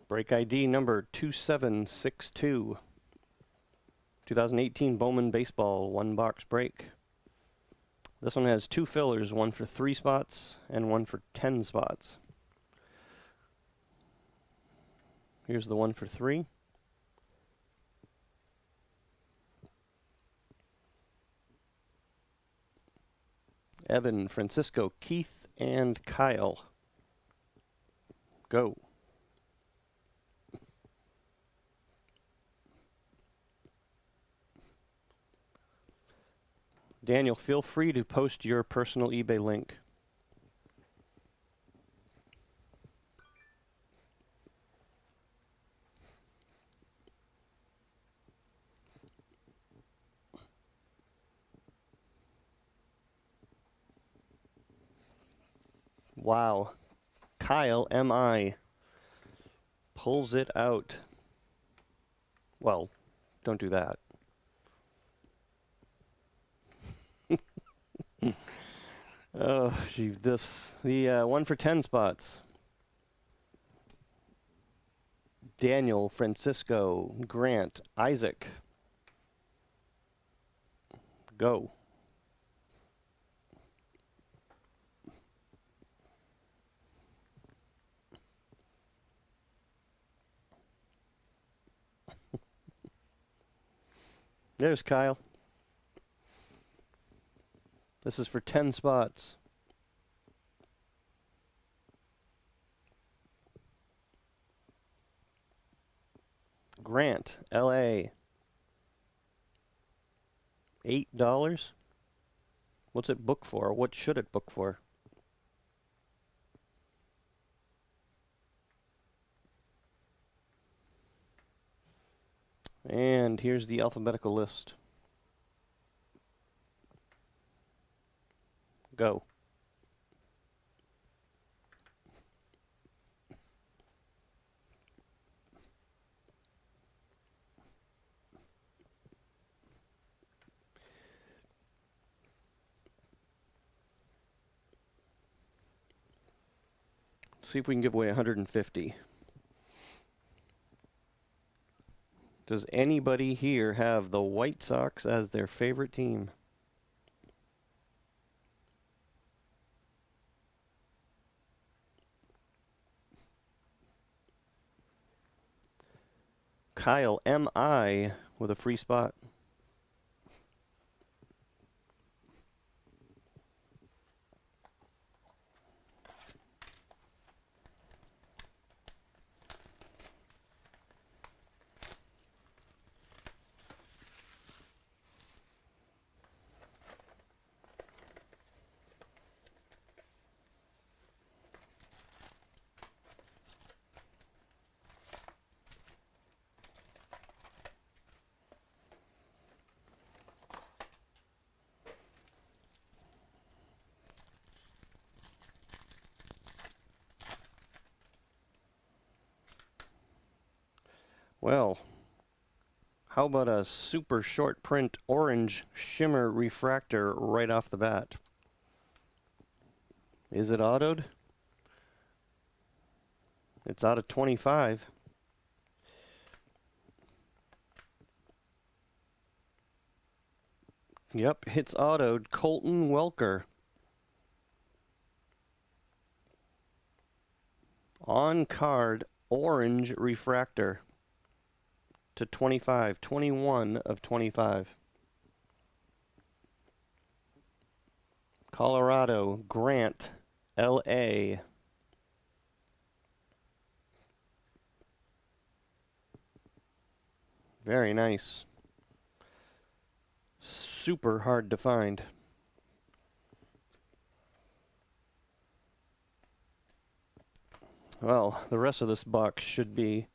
Break ID number 2762. 2018 Bowman Baseball 1-box break. This one has 2 fillers, one for 3 spots and one for 10 spots. Here's the one for 3. Evan, Francisco, Keith, and Kyle. Go. Daniel, feel free to post your personal eBay link. Wow. Kyle, M.I. pulls it out. Well, don't do that. Oh, gee, the one for 10 spots. Daniel, Francisco, Grant, Isaac. Go. There's Kyle. This is for 10 spots. Grant, L.A. $8? What's it book for? What should it book for? And here's the alphabetical list. Go. See if we can give away 150. Does anybody here have the White Sox as their favorite team? Kyle, M.I. with a free spot. Well, how about a super short print orange shimmer refractor right off the bat? Is it autoed? It's out of 25. Yep, it's autoed. Colton Welker. On card orange refractor to 25, 21 of 25. Colorado, Grant, L.A. Very nice. Super hard to find. Well, the rest of this box should be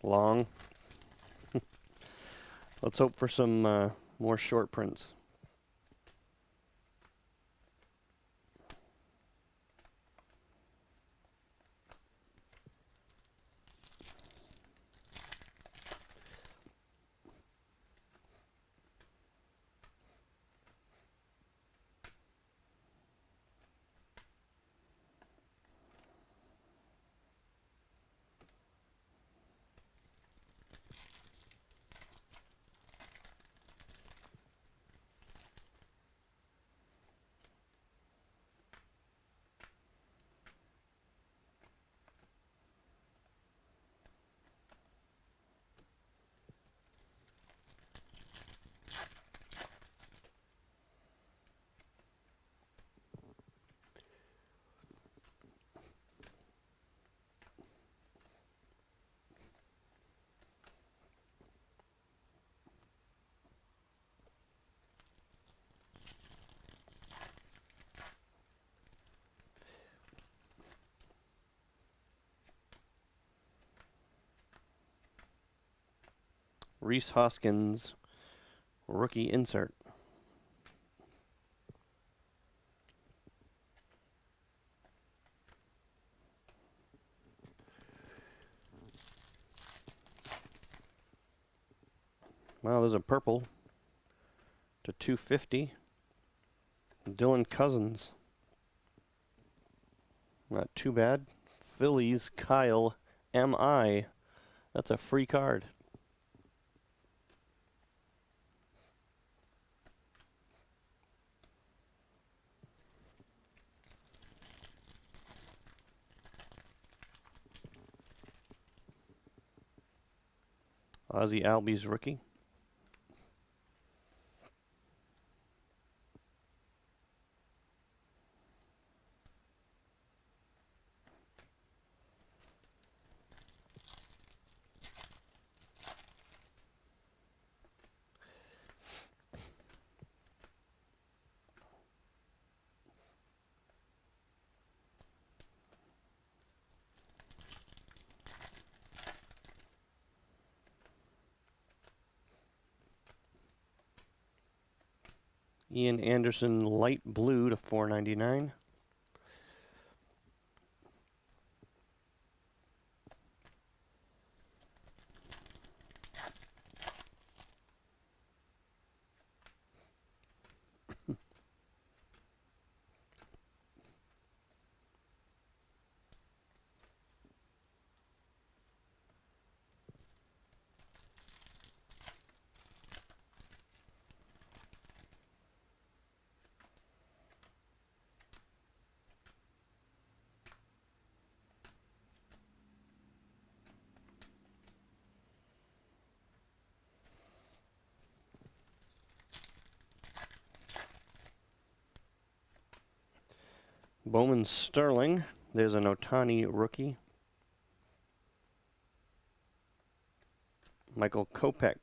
long. Let's hope for some more short prints. Rhys Hoskins rookie insert. Wow, there's a purple to 250. Dylan Cousins. Not too bad. Phillies Kyle M.I. That's a free card. Ozzie Albies rookie. Ian Anderson light blue to 499. Bowman Sterling. There's an Ohtani rookie. Michael Kopech.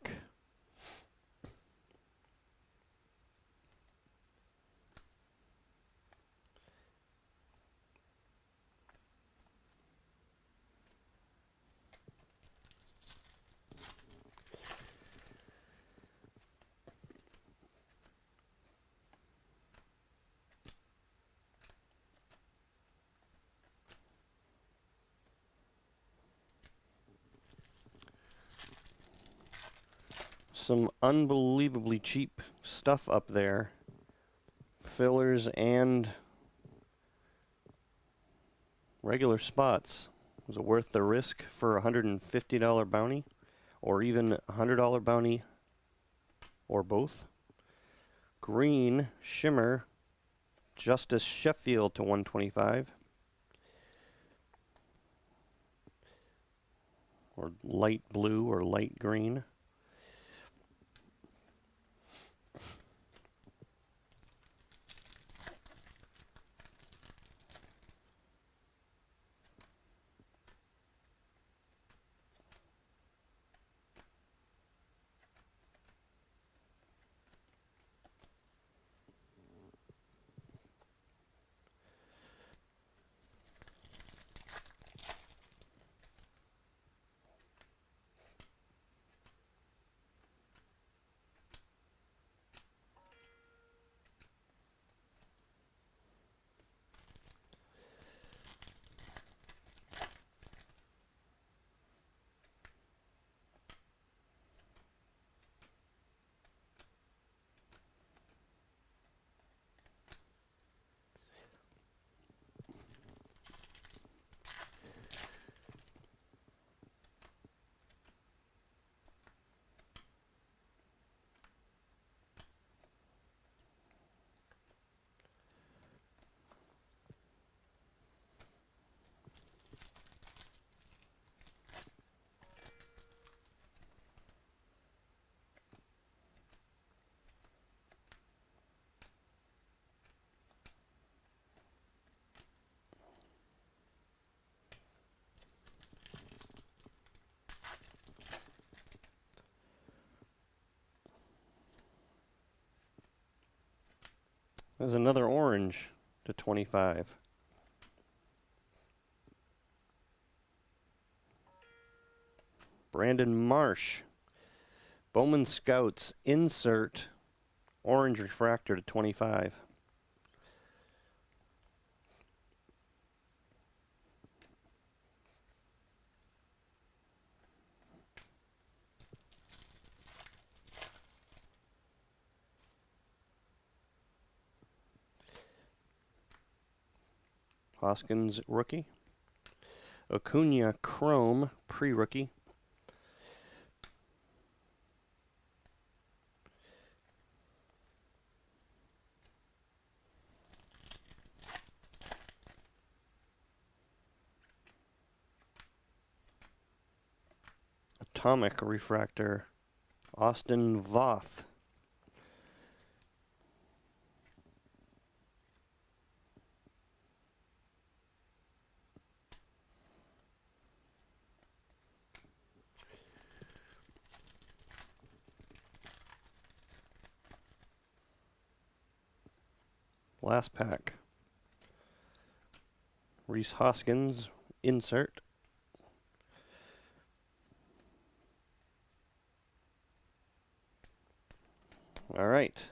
Some unbelievably cheap stuff up there. Fillers and regular spots. Was it worth the risk for a $150 bounty? Or even a $100 bounty? Or both? Green, shimmer, Justice Sheffield to 125. Or light blue or light green. There's another orange to 25. Brandon Marsh. Bowman Scouts insert orange refractor to 25. Hoskins rookie. Acuna Chrome pre-rookie. Atomic refractor. Austin Voth. Last pack. Rhys Hoskins insert. All right.